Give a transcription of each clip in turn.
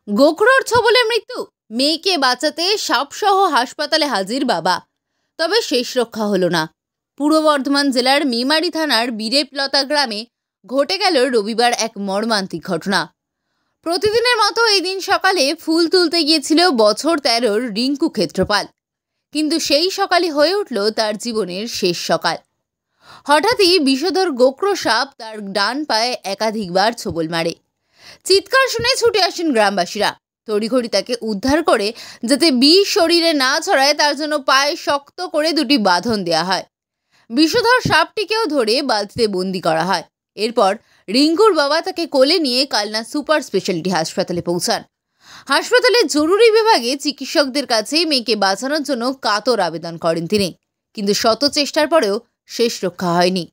গোখরোর ছোবলে মৃত্যু, মেয়েকে বাঁচাতে সাপসহ হাসপাতালে হাজির বাবা, তবে শেষ রক্ষা হলো না। পূর্ব বর্ধমান জেলার মেমারি থানার বীরেপলতা গ্রামে ঘটে গেল রবিবার এক মর্মান্তিক ঘটনা। প্রতিদিনের মতো এই দিন সকালে ফুল তুলতে গিয়েছিল বছর 13-র রিঙ্কু ক্ষেত্রপাল, কিন্তু সেই সকালই হয়ে উঠল তার জীবনের শেষ সকাল। হঠাৎই বিষধর গোখরো সাপ তার ডান পায়ে একাধিকবার ছোবল মারে। চিৎকার শুনে ছুটে আসেন গ্রামবাসীরা। তড়িঘড়ি তাকে উদ্ধার করে যাতে বিষ শরীরে না ছড়ায় তার জন্য পায়ে শক্ত করে দুটি বাঁধন দেওয়া হয়। বিষধর সাপটিকেও ধরে বালতিতে বন্দি করা হয়। এরপর রিঙ্কুর বাবা তাকে কোলে নিয়ে কালনা সুপার স্পেশালিটি হাসপাতালে পৌঁছান। হাসপাতালের জরুরি বিভাগে চিকিৎসকদের কাছে মেয়েকে বাঁচানোর জন্য কাতর আবেদন করেন তিনি, কিন্তু শত চেষ্টার পরেও শেষ রক্ষা হয়নি।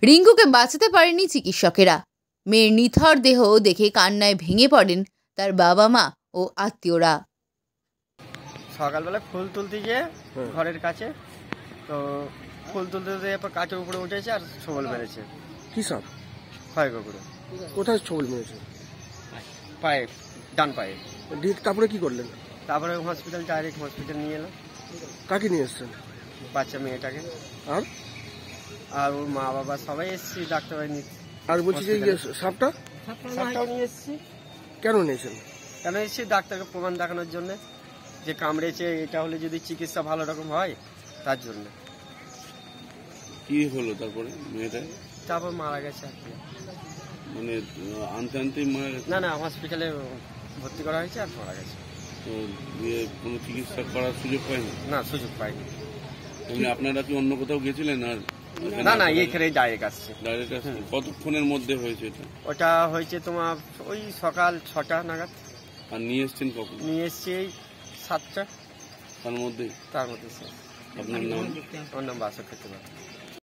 রিঙ্কুকে বাঁচাতে পারেনি চিকিৎসকেরা। মেয়ের নিথর দেহ দেখে কান্নায় ভেঙে পড়েন তার বাবা মা ও আত্মীয়রা। সকালবেলা ফুল তুলতে গিয়ে ঘরের কাছে তো ফুল তুলতে এরপর কাঠের উপরে উঠেছে আর ছোবল মেরেছে। কি সাপ? হয় গোখরো। কোথায় ছোবল মেরেছে? পায়ে, ডান পায়ে। তারপরে কি করলেন? তারপরে হসপিটাল, ডাইরেক্ট হসপিটাল নিয়ে এলাম। কাকে নিয়ে এসছেন? বাচ্চা মেয়েটাকে আর ওর মা বাবা সবাই এসেছি ডাক্তারবাড়ি নিতে। আর বলছি যে সাপটাও নিয়ে এসেছি। কেন নিয়েছেন? কেন এসেছি ডাক্তারকে প্রমাণ দেখানোর জন্য যে কামড়েছে, এটা হলে যদি চিকিৎসা ভালো রকম হয় তার জন্য। কি হলো তারপরে মেয়েটা? তারপর মারা গেছে আর কি। মানে আনতেই মারা গেছে? না, হসপিটালে ভর্তি করা হয়েছে আর মারা গেছে। তো কোনো চিকিৎসা করার সুযোগ পায়নি? না, সুযোগ পাইনি। এমনি আপনারা কি অন্য কোথাও গেছিলেন? আর না, এইখানে ডাইরেক্ট আসছে। ডাইরেক্ট আসছে? কতক্ষণের মধ্যে হয়েছে এটা? ওটা হয়েছে তোমার ওই সকাল 6টা নাগাদ। আর নিয়ে এসছেন কখন? নিয়ে এসছি এই 7টা। তার মধ্যে শেষ। আপনার নাম? আমার নাম বাসক ক্ষেত্রপাল।